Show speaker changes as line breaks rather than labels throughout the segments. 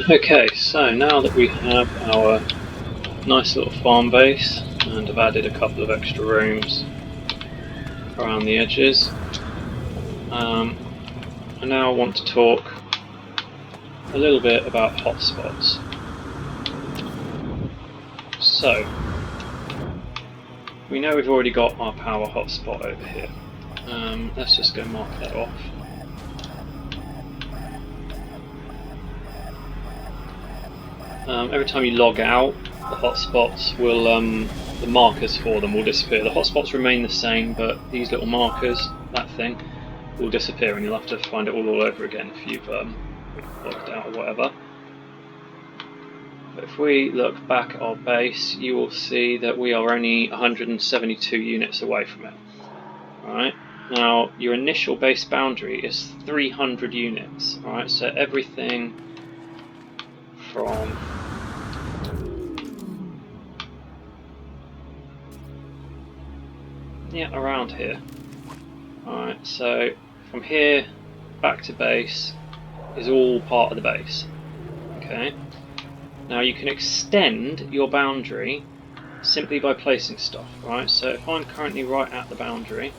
Okay, so now that we have our nice little farm base and have added a couple of extra rooms around the edges, I now want to talk a little bit about hotspots. So, we know we've already got our power hotspot over here. Let's just go mark that off. Every time you log out, the hotspots will, the markers for them will disappear. The hotspots remain the same, but these little markers, that thing, will disappear, and you'll have to find it all over again if you've logged out or whatever. But if we look back at our base, you will see that we are only 172 units away from it. Alright, now your initial base boundary is 300 units. Alright, so everything from around here. Alright, so from here back to base is all part of the base. Okay. Now you can extend your boundary simply by placing stuff, right? So if I'm currently right at the boundary,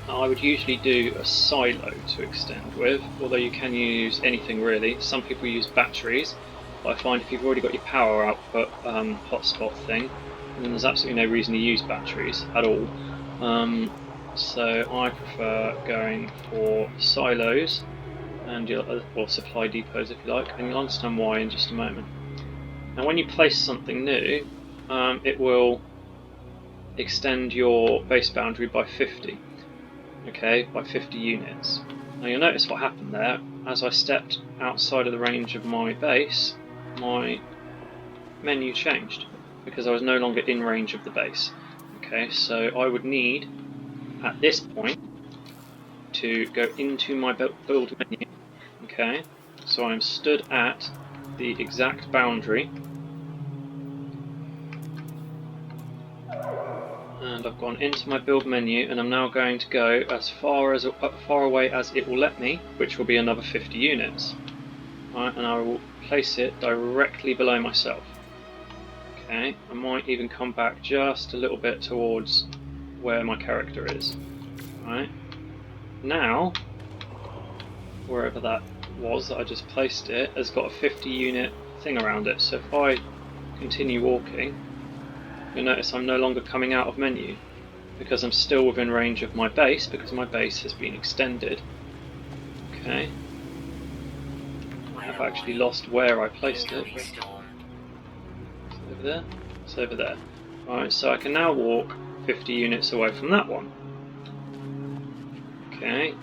I would usually do a silo to extend with, although you can use anything really. Some people use batteries, but I find if you've already got your power output hotspot thing, then there's absolutely no reason to use batteries at all. So I prefer going for silos, and or supply depots if you like, and you'll understand why in just a moment. Now when you place something new, it will extend your base boundary by 50. Okay, by 50 units. Now you'll notice what happened there. As I stepped outside of the range of my base, my menu changed because I was no longer in range of the base. Okay, so I would need at this point to go into my build menu. Okay, so I'm stood at the exact boundary, and I've gone into my build menu, and I'm now going to go as far away as it will let me, which will be another 50 units. Right, and I will place it directly below myself. Okay, I might even come back just a little bit towards where my character is. Right, now wherever that was that I just placed it has got a 50 unit thing around it, so if I continue walking, you'll notice I'm no longer coming out of menu because I'm still within range of my base, because my base has been extended. Okay, I have actually lost where I placed it. It's over there. It's over there. Alright, so I can now walk 50 units away from that one. Okay,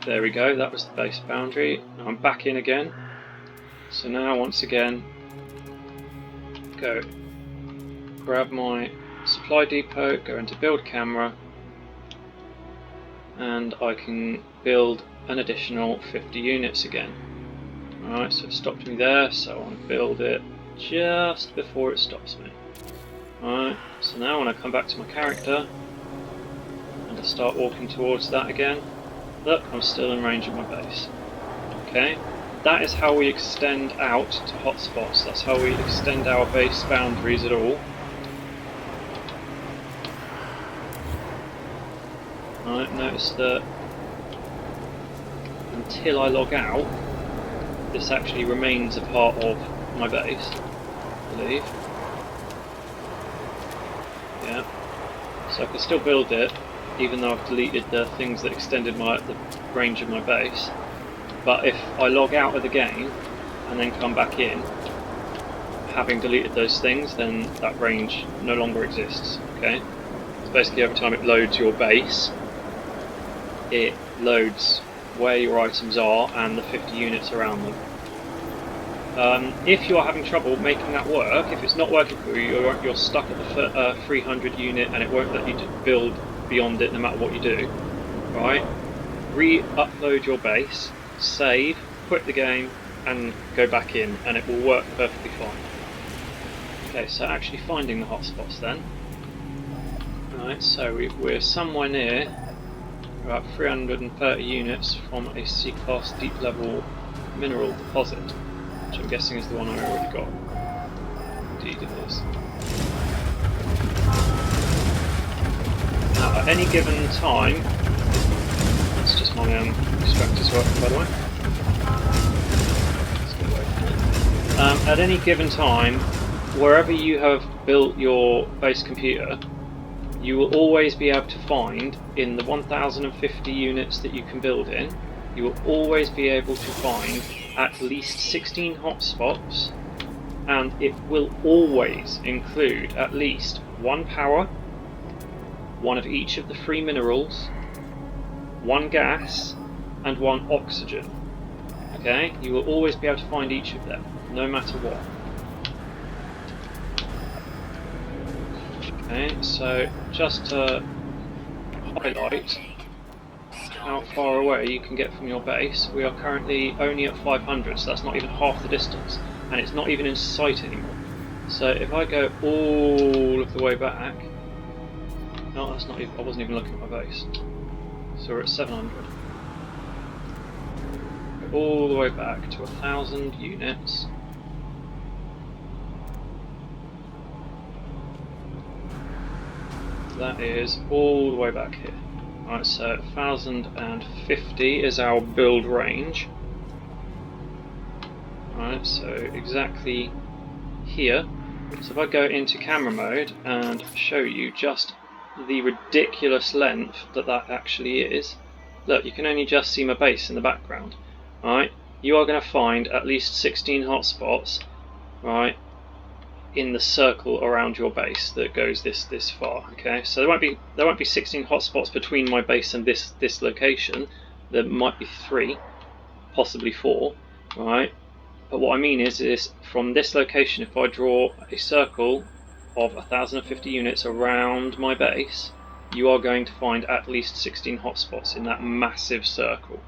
there we go, that was the base boundary. Now I'm back in again. So now once again, go grab my supply depot, go into build camera, and I can build an additional 50 units again. Alright, so it stopped me there, so I want to build it just before it stops me. Alright, so now when I come back to my character, and I start walking towards that again, look, I'm still in range of my base. Okay, that is how we extend out to hotspots, that's how we extend our base boundaries at all. Alright, notice that until I log out, this actually remains a part of my base, I believe. Yeah, so I can still build it, even though I've deleted the things that extended the range of my base. But if I log out of the game and then come back in, having deleted those things, then that range no longer exists. Okay, so basically every time it loads your base, it loads where your items are and the 50 units around them. If you're having trouble making that work, if it's not working for you, you're stuck at the 300 unit and it won't let you build beyond it no matter what you do, right? Re-upload your base, save, quit the game, and go back in, and it will work perfectly fine. Okay, so actually finding the hotspots then. Right, so we're somewhere near about 330 units from a C-class deep level mineral deposit, which I'm guessing is the one I already got. Indeed it is. Now, at any given time, that's just my extractors working, by the way. Let's get away from it. At any given time, wherever you have built your base computer, you will always be able to find, in the 1050 units that you can build in, you will always be able to find at least 16 hotspots, and it will always include at least one power, one of each of the 3 minerals, one gas, and one oxygen. Okay, you will always be able to find each of them, no matter what. Okay, so just to highlight how far away you can get from your base, we are currently only at 500, so that's not even half the distance, and it's not even in sight anymore. So if I go all of the way back, no, that's not even, I wasn't even looking at my base. So we're at 700. Go all the way back to 1000 units. That is all the way back here. Alright, so 1050 is our build range. Alright, so exactly here. So if I go into camera mode and show you just the ridiculous length that actually is, look, you can only just see my base in the background. Alright, you are going to find at least 16 hotspots, right, in the circle around your base that goes this far. Okay, so there won't be 16 hotspots between my base and this location. There might be 3, possibly 4, right? But what I mean is from this location, if I draw a circle of 1050 units around my base, you are going to find at least 16 hotspots in that massive circle.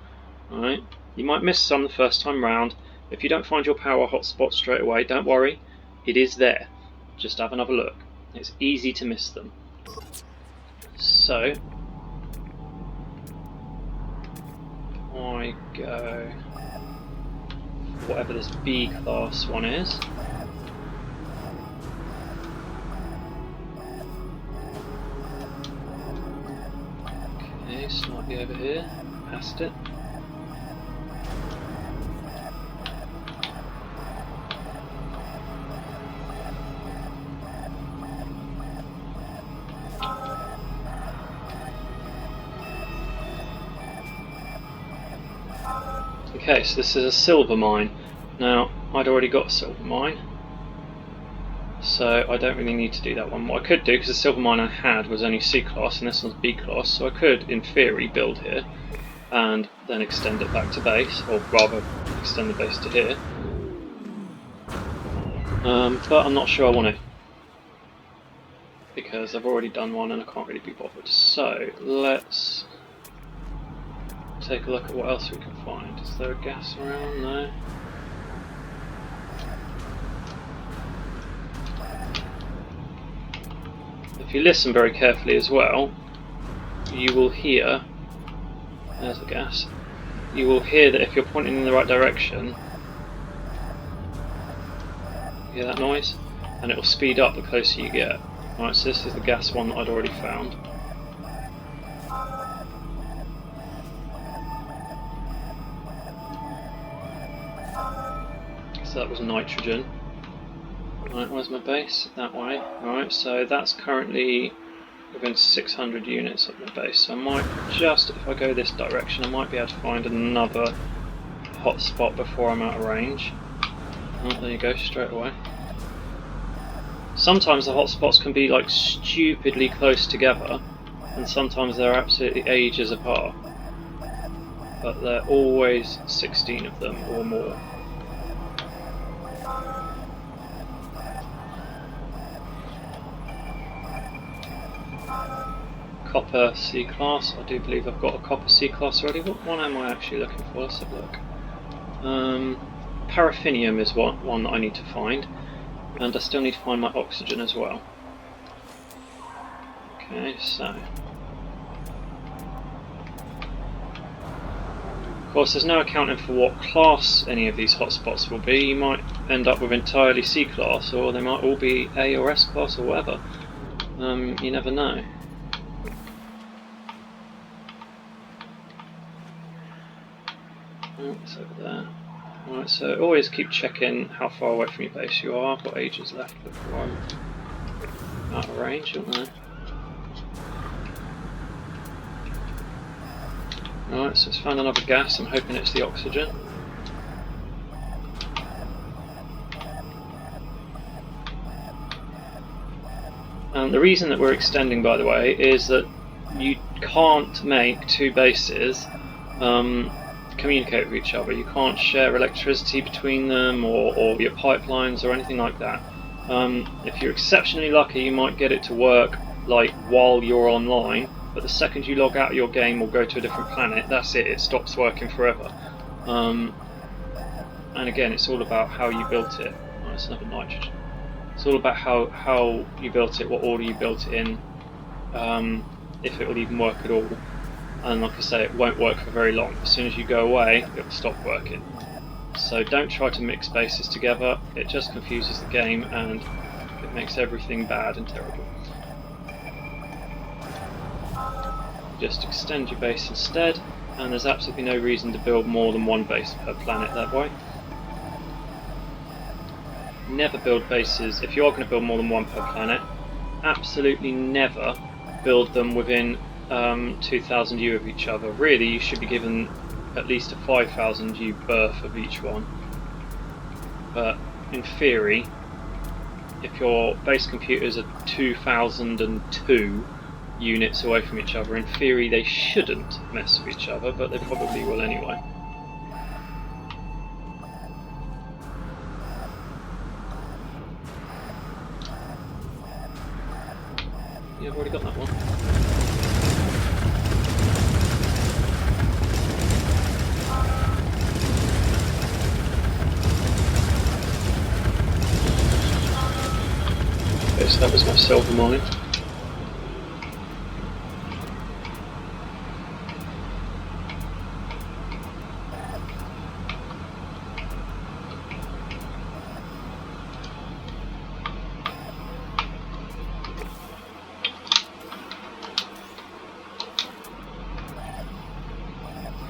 Right? You might miss some the first time round. If you don't find your power hotspot straight away, don't worry. It is there. Just have another look. It's easy to miss them. So, I go whatever this B class one is. Okay, slightly over here, past it. Okay, so this is a silver mine. Now, I'd already got a silver mine, so I don't really need to do that one. What I could do, because the silver mine I had was only C class and this one's B class, so I could, in theory, build here and then extend it back to base, or rather extend the base to here. But I'm not sure I want to, because I've already done one and I can't really be bothered. So let's take a look at what else we can find. Is there a gas around? No. If you listen very carefully as well, you will hear, there's the gas, you will hear that if you're pointing in the right direction, you hear that noise? And it will speed up the closer you get. Right, so this is the gas one that I'd already found. So that was nitrogen. Right, where's my base? That way. Alright, so that's currently within 600 units of my base. So I might just, if I go this direction, I might be able to find another hotspot before I'm out of range. Oh, there you go, straight away. Sometimes the hotspots can be like stupidly close together, and sometimes they're absolutely ages apart. But they're always 16 of them or more. Copper C class. I do believe I've got a copper C class already. What one am I actually looking for? Let's have a look. Paraffinium is one that I need to find, and I still need to find my oxygen as well. Okay, so Of course, there's no accounting for what class any of these hotspots will be. You might end up with entirely C class, or they might all be A or S class or whatever. You never know. Oh, it's over there. Alright, so always keep checking how far away from your base you are. I've got ages left before I'm out of range, don't I? Alright, so it's found another gas. I'm hoping it's the oxygen. The reason that we're extending, by the way, is that you can't make two bases communicate with each other. You can't share electricity between them or your pipelines or anything like that. If you're exceptionally lucky, you might get it to work like while you're online, but the second you log out of your game or go to a different planet, that's it, it stops working forever. And again, it's all about how you built it. Oh, that's another nitrogen. It's all about how you built it, what order you built it in, if it will even work at all. And like I say, it won't work for very long. As soon as you go away, it will stop working. So don't try to mix bases together, it just confuses the game and it makes everything bad and terrible. Just extend your base instead, and there's absolutely no reason to build more than one base per planet that way. Never build bases, if you are going to build more than one per planet, absolutely never build them within 2000 U of each other. Really, you should be given at least a 5000 U berth of each one. But in theory, if your base computers are 2002 units away from each other, in theory they shouldn't mess with each other, but they probably will anyway. Yeah, I've already got that one. Okay, so that was my silver mine.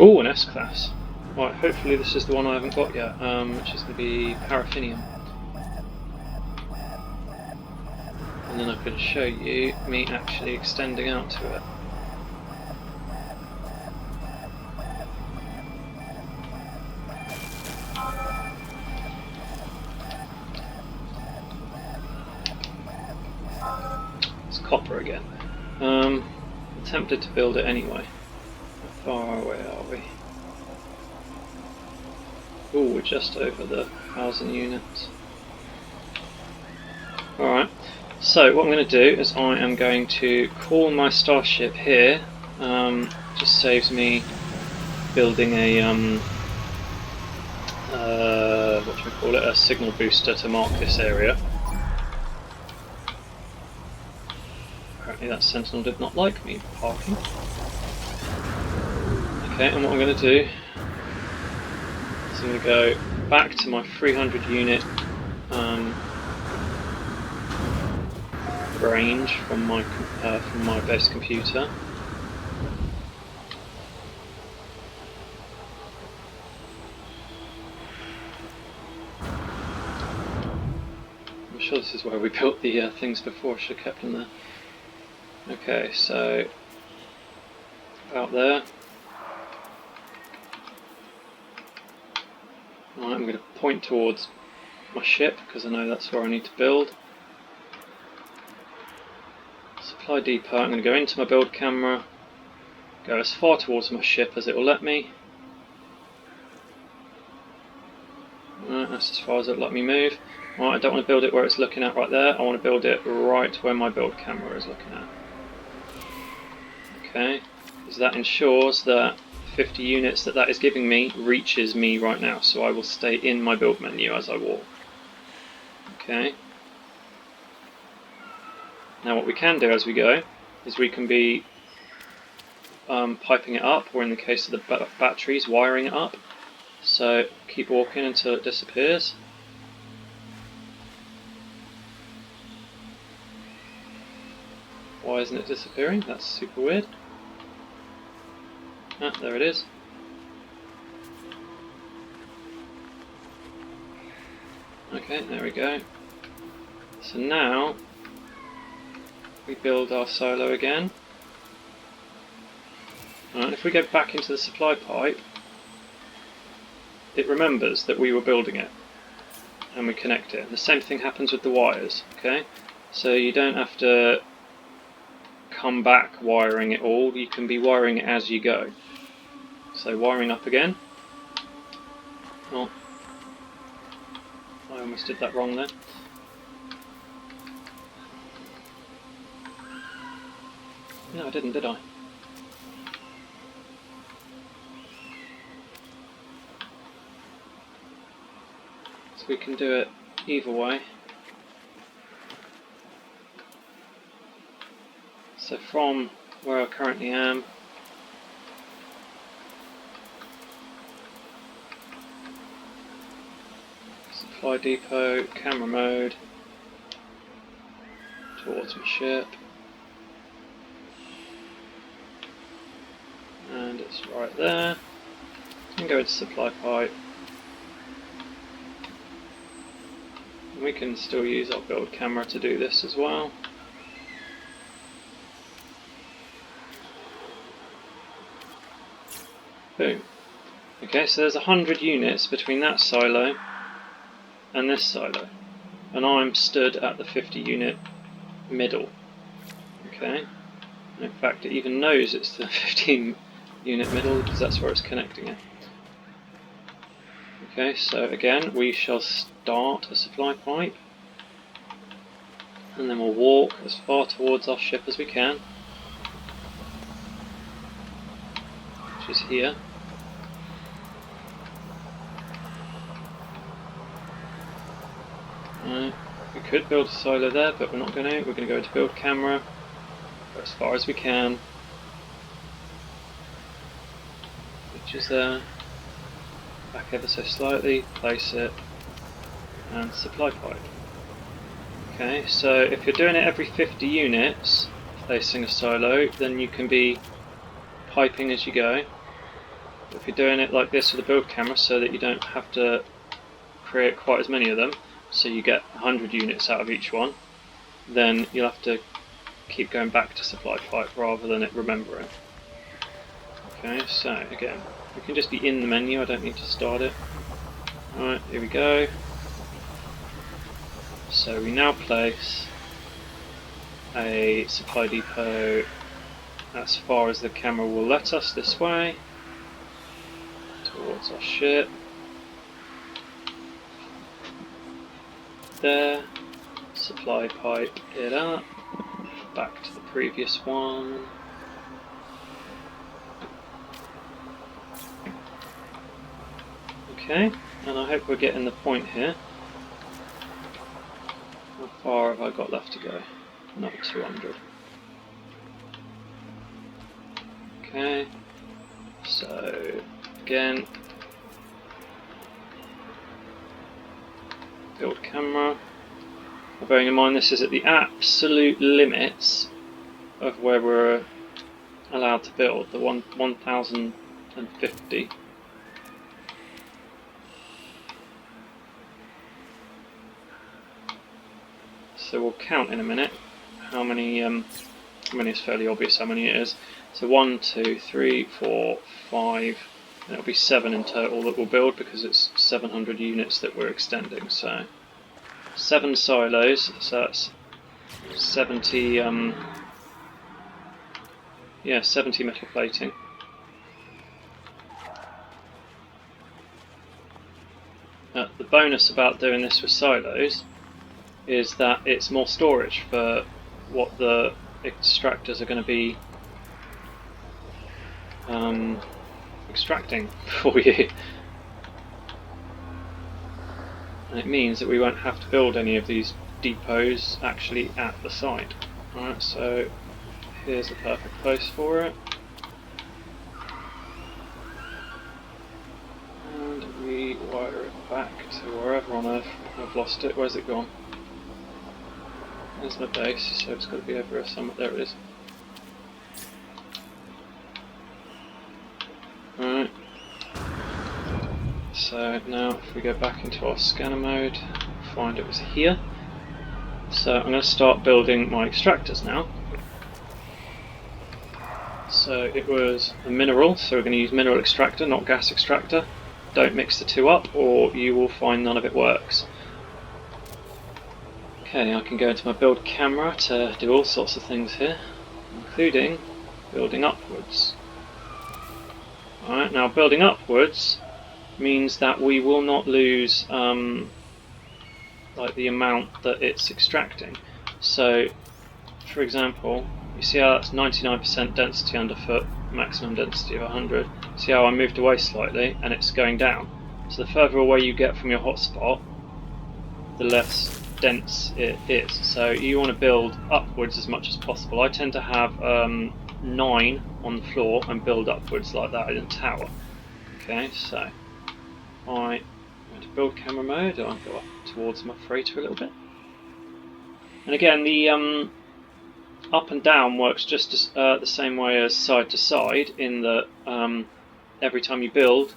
Oh, an S-Class. Right, hopefully this is the one I haven't got yet, which is going to be paraffinium. And then I can show you me actually extending out to it. It's copper again. I'm tempted to build it anyway. How far away are we? Oh, we're just over the 1000 units. Alright, so what I'm going to do is I am going to call my starship here. Just saves me building a what do we call it? A signal booster to mark this area. Apparently that sentinel did not like me parking. Okay, and what I'm going to do is I'm going to go back to my 300 unit range from my base computer. I'm sure this is where we built the things before. I should have kept them there. Okay, so about there. Right, I'm going to point towards my ship because I know that's where I need to build. Supply depot. I'm going to go into my build camera, go as far towards my ship as it will let me. Right, that's as far as it'll let me move. Right, I don't want to build it where it's looking at right there. I want to build it right where my build camera is looking at. Okay, because that ensures that 50 units that is giving me reaches me right now, so I will stay in my build menu as I walk. Okay. Now what we can do as we go is we can be piping it up, or in the case of the batteries, wiring it up. So keep walking until it disappears. Why isn't it disappearing? That's super weird. Ah, there it is. Okay, there we go. So now we build our silo again. And if we go back into the supply pipe, it remembers that we were building it, and we connect it. And the same thing happens with the wires, okay? So you don't have to come back wiring it all, you can be wiring it as you go. So wiring up again. Oh, I almost did that wrong there. No, I didn't, did I? So we can do it either way. So from where I currently am, supply depot, camera mode, towards my ship, and it's right there. And go into supply pipe. And we can still use our build camera to do this as well. Boom. Okay, so there's 100 units between that silo and this silo, and I'm stood at the 50 unit middle. Okay, and in fact it even knows it's the 15 unit middle because that's where it's connecting it. Okay, so again we shall start a supply pipe, and then we'll walk as far towards our ship as we can, which is here. We could build a silo there, but we're not going to. We're going to go into build camera, go as far as we can, which is there. Back ever so slightly, place it, and supply pipe. Okay, so if you're doing it every 50 units, placing a silo, then you can be piping as you go. If you're doing it like this with a build camera, so that you don't have to create quite as many of them, so you get 100 units out of each one, then you'll have to keep going back to supply pipe rather than it remembering. Okay, so again, we can just be in the menu, I don't need to start it. Alright, here we go. So we now place a supply depot as far as the camera will let us this way, towards our ship. There, supply pipe it up, back to the previous one. Okay, and I hope we're getting the point here. How far have I got left to go? Another 200. Okay, so again, build camera. Bearing in mind this is at the absolute limits of where we're allowed to build, the 1050. So we'll count in a minute how many is fairly obvious how many it is. So 1, 2, 3, 4, 5, and it'll be 7 in total that we'll build because it's 700 units that we're extending. So 7 silos, so that's 70 70 metal plating. The bonus about doing this with silos is that it's more storage for what the extractors are going to be extracting for you. And it means that we won't have to build any of these depots actually at the site. Alright, so here's the perfect place for it. back to wherever on earth I've lost it. Where's it gone? There's my base, so it's got to be over here somewhere. There it is. Alright. So now if we go back into our scanner mode, find it was here. So I'm going to start building my extractors now. So it was a mineral, so we're going to use mineral extractor, not gas extractor. Don't mix the two up or you will find none of it works. Okay, I can go into my build camera to do all sorts of things here, including building upwards. Alright, now building upwards means that we will not lose like the amount that it's extracting. So, for example, you see how that's 99% density underfoot, maximum density of 100. See how I moved away slightly and it's going down. So the further away you get from your hotspot, the less dense it is. So you want to build upwards as much as possible. I tend to have 9 on the floor and build upwards like that in a tower. Okay, so I go to build camera mode, I'll go up towards my freighter a little bit. And again, the up and down works just as, the same way as side to side, in that every time you build,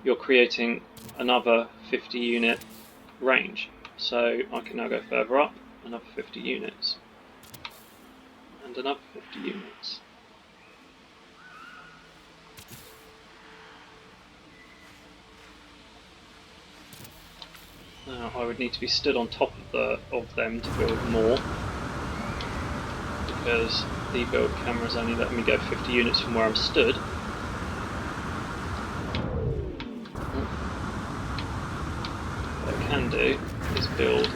you're creating another 50 unit range. So I can now go further up, another 50 units, and another 50 units. Now I would need to be stood on top of them to build more, because the build camera is only letting me go 50 units from where I'm stood. What I can do is build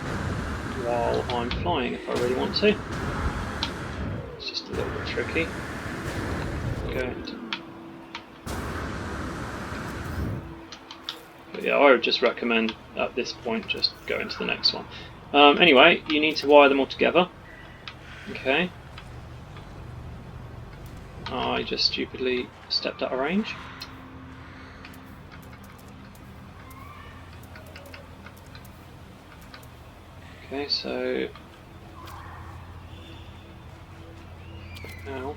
while I'm flying if I really want to. It's just a little bit tricky. But yeah, I would just recommend at this point just go into the next one. Anyway, you need to wire them all together. Okay. I just stupidly stepped out of range. Okay, so now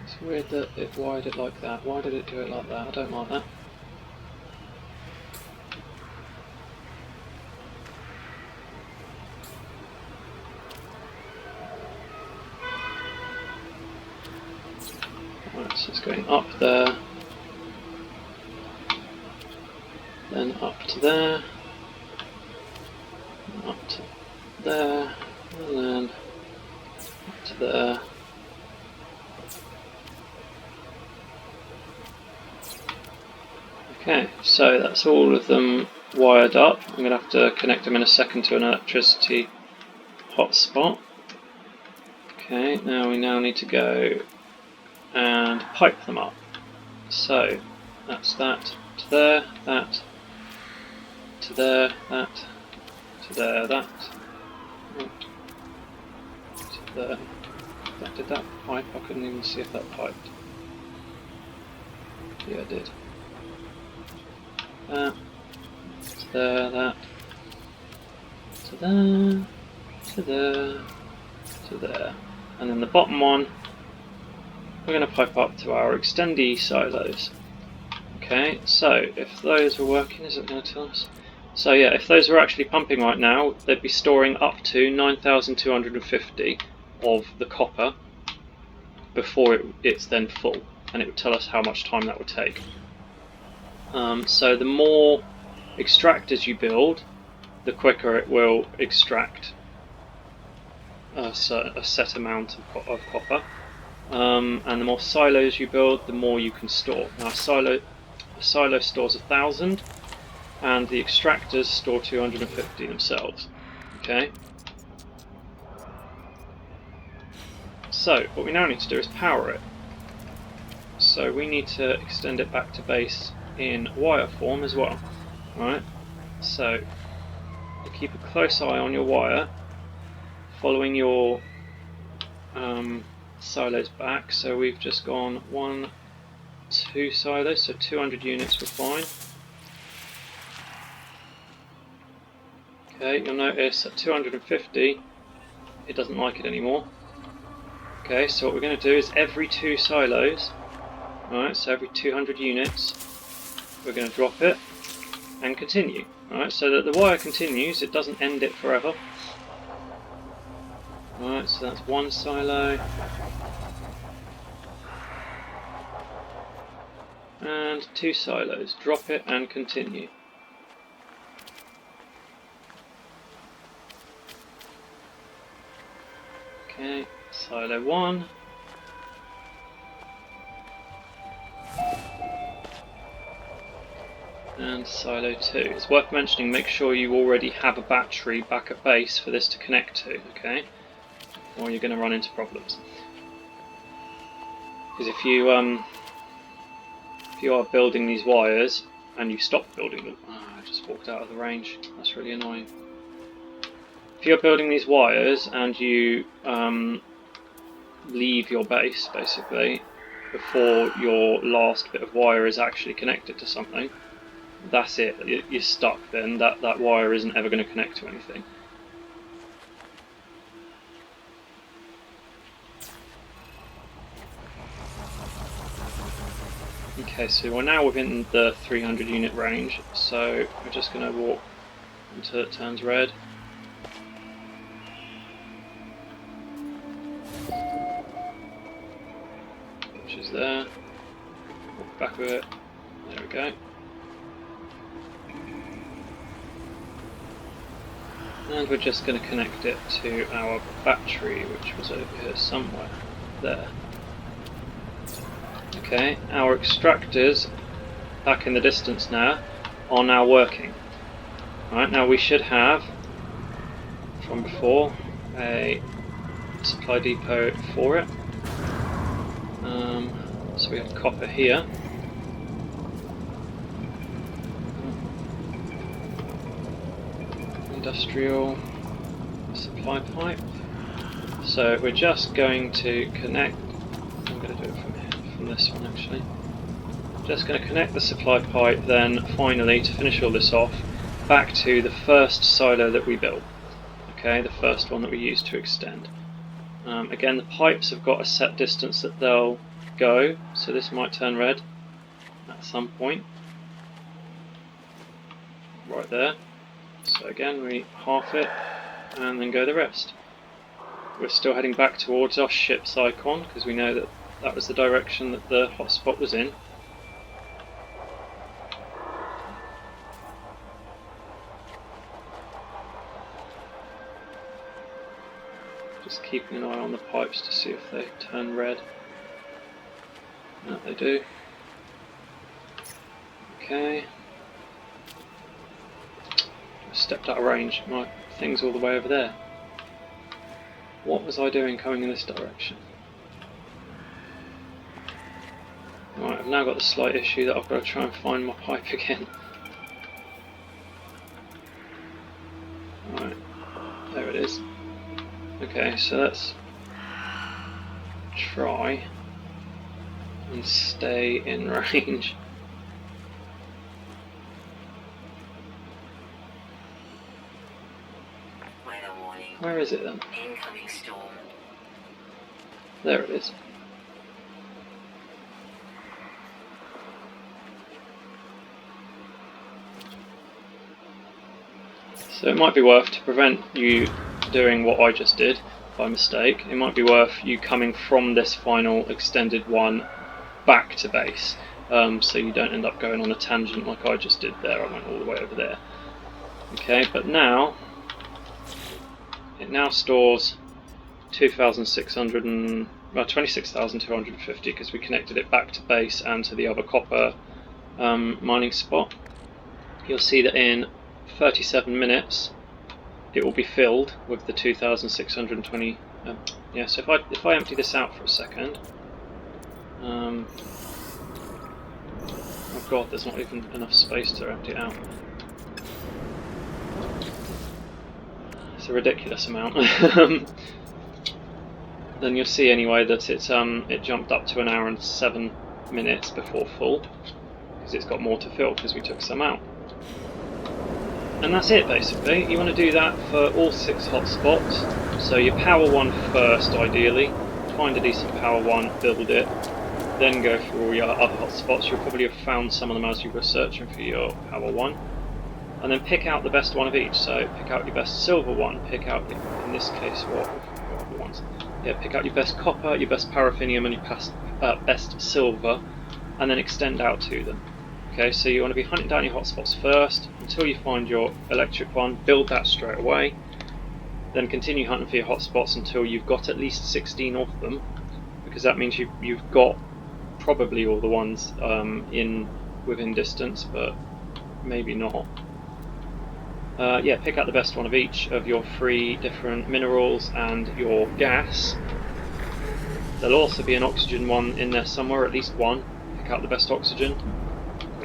it's weird that it wired it like that. Why did it do it like that? I don't like that. Right, so it's going up there, then up to there, and up to there, and then up to there. Okay, so that's all of them wired up. I'm going to have to connect them in a second to an electricity hotspot. Okay, now we need to go and pipe them up. So that's that to there, that to there, that to there, that to there. Did that pipe? I couldn't even see if that piped. Yeah, it did. That to there, that to there, to there, to there, and then the bottom one we're going to pipe up to our extendee silos. Okay, so if those were working, is it going to tell us? So yeah, if those were actually pumping right now, they'd be storing up to 9,250 of the copper before it's then full, and it would tell us how much time that would take. So the more extractors you build, the quicker it will extract a set amount of copper. And the more silos you build, the more you can store. Now a silo stores 1,000, and the extractors store 250 themselves. Okay. So what we now need to do is power it. so we need to extend it back to base in wire form as well. Alright, so you keep a close eye on your wire, following your silos back. So we've just gone 2 silos, so 200 units were fine. Okay, you'll notice at 250 it doesn't like it anymore. Okay, so what we're going to do is every 2 silos, alright, so every 200 units, we're going to drop it and continue. Alright, so that the wire continues, it doesn't end it forever. Alright, so that's 1 silo. And 2 silos, drop it and continue. Okay, silo 1. And silo 2. It's worth mentioning, make sure you already have a battery back at base for this to connect to, okay? Or you're going to run into problems. Because if you are building these wires and you stop building them, I just walked out of the range, that's really annoying. If you're building these wires and you leave your base basically before your last bit of wire is actually connected to something, that's it, you're stuck then. That wire isn't ever going to connect to anything. Okay, so we're now within the 300 unit range, so we're just going to walk until it turns red. Which is there. Walk back with it. There we go. And we're just going to connect it to our battery, which was over here somewhere. There. Okay, our extractors, back in the distance now, are now working. Alright, now we should have, from before, a supply depot for it. So we have copper here. Industrial supply pipe. So we're just going to connect, I'm going to do it from this one actually. Just going to connect the supply pipe then finally, to finish all this off, back to the first silo that we built. Okay, the first one that we used to extend. Again, the pipes have got a set distance that they'll go, so this might turn red at some point. Right there. So again, we half it and then go the rest. We're still heading back towards our ship's icon because we know that that was the direction that the hotspot was in. Just keeping an eye on the pipes to see if they turn red. No, they do. Okay. I stepped out of range. My thing's all the way over there. What was I doing coming in this direction? Right, I've now got the slight issue that I've got to try and find my pipe again. Right, there it is. Okay, so let's try and stay in range. Where is it then? Incoming storm. There it is. So it might be worth, to prevent you doing what I just did by mistake, it might be worth you coming from this final extended one back to base, so you don't end up going on a tangent like I just did there. I went all the way over there. Okay, but now it now stores 26,250 because we connected it back to base and to the other copper mining spot. You'll see that in 37 minutes it will be filled with the 2,620. Yeah, so if I empty this out for a second, god, there's not even enough space to empty it out. It's a ridiculous amount. Then you'll see anyway that it jumped up to 1 hour and 7 minutes before full, because it's got more to fill because we took some out. And that's it basically. You want to do that for all 6 hotspots. So you power one first ideally, find a decent power one, build it, then go for all your other hotspots. You'll probably have found some of them as you were searching for your power one. And then pick out the best one of each. So pick out your best silver one, pick out, in this case, what are the ones? Yeah, pick out your best copper, your best paraffinium, and your best silver, and then extend out to them. Okay, so you want to be hunting down your hotspots first until you find your electric one, build that straight away, then continue hunting for your hotspots until you've got at least 16 of them, because that means you've got probably all the ones within distance, but maybe not. Yeah, pick out the best one of each of your 3 different minerals and your gas. There'll also be an oxygen one in there somewhere, at least one. Pick out the best oxygen,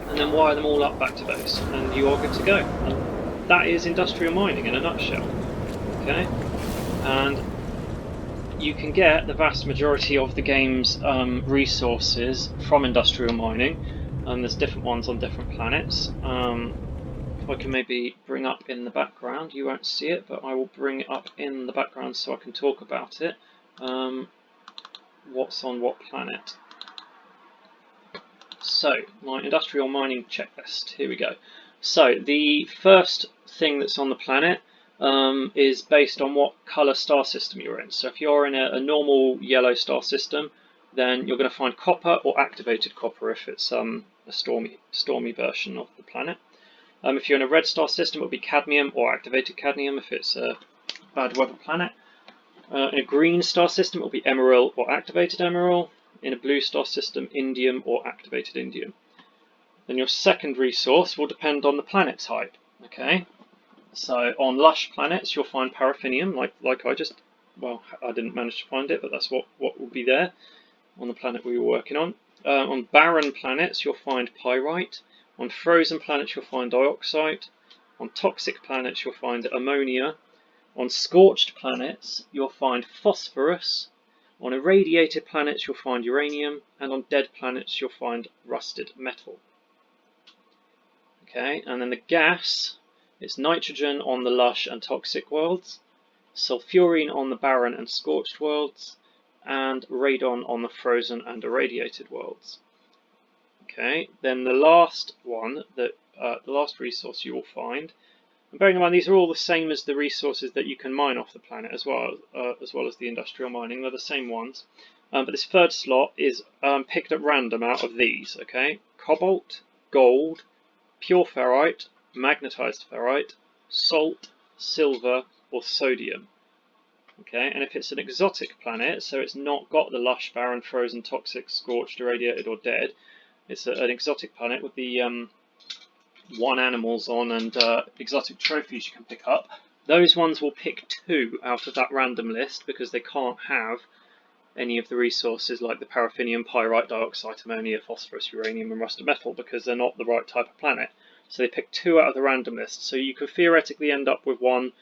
and then wire them all up back to base, and you are good to go. And that is industrial mining in a nutshell. Okay, and you can get the vast majority of the game's resources from industrial mining, and there's different ones on different planets. If I can maybe bring up in the background, you won't see it, but I will bring it up in the background so I can talk about it. What's on what planet? So, my industrial mining checklist, here we go. So, the first thing that's on the planet is based on what colour star system you're in. So if you're in a normal yellow star system, then you're going to find copper or activated copper if it's a stormy version of the planet. If you're in a red star system, it will be cadmium or activated cadmium if it's a bad weather planet. In a green star system, it will be emerald or activated emerald. In a blue star system, indium or activated indium. Then your second resource will depend on the planet type. Okay, so on lush planets, you'll find paraffinium, like I didn't manage to find it, but that's what will be there on the planet we were working on. On barren planets, you'll find pyrite. On frozen planets, you'll find dioxide. On toxic planets, you'll find ammonia. On scorched planets, you'll find phosphorus. On irradiated planets, you'll find uranium. And on dead planets, you'll find rusted metal. Okay, and then the gas, it's nitrogen on the lush and toxic worlds, sulfurine on the barren and scorched worlds, and radon on the frozen and irradiated worlds. Okay, then the last one, the last resource you will find, and bearing in mind these are all the same as the resources that you can mine off the planet as well as the industrial mining, they're the same ones, but this third slot is picked at random out of these. Okay, cobalt, gold, pure ferrite, magnetized ferrite, salt, silver, or sodium. Okay, and if it's an exotic planet, so it's not got the lush, barren, frozen, toxic, scorched, irradiated, or dead, it's an exotic planet with the 1 animals on and exotic trophies you can pick up. Those ones will pick 2 out of that random list because they can't have any of the resources like the paraffinium, pyrite, dioxide, ammonia, phosphorus, uranium, and rusted metal because they're not the right type of planet. So they pick 2 out of the random list. So you could theoretically end up with one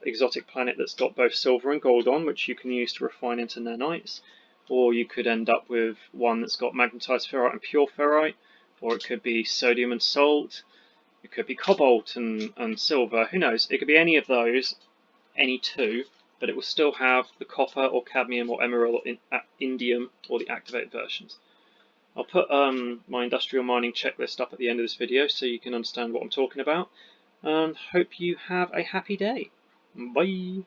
exotic planet that's got both silver and gold on, which you can use to refine into nanites. Or you could end up with one that's got magnetized ferrite and pure ferrite. Or it could be sodium and salt. It could be cobalt and silver. Who knows? It could be any of those, any 2. But it will still have the copper or cadmium or emerald or indium or the activated versions. I'll put my industrial mining checklist up at the end of this video so you can understand what I'm talking about. And hope you have a happy day. Bye!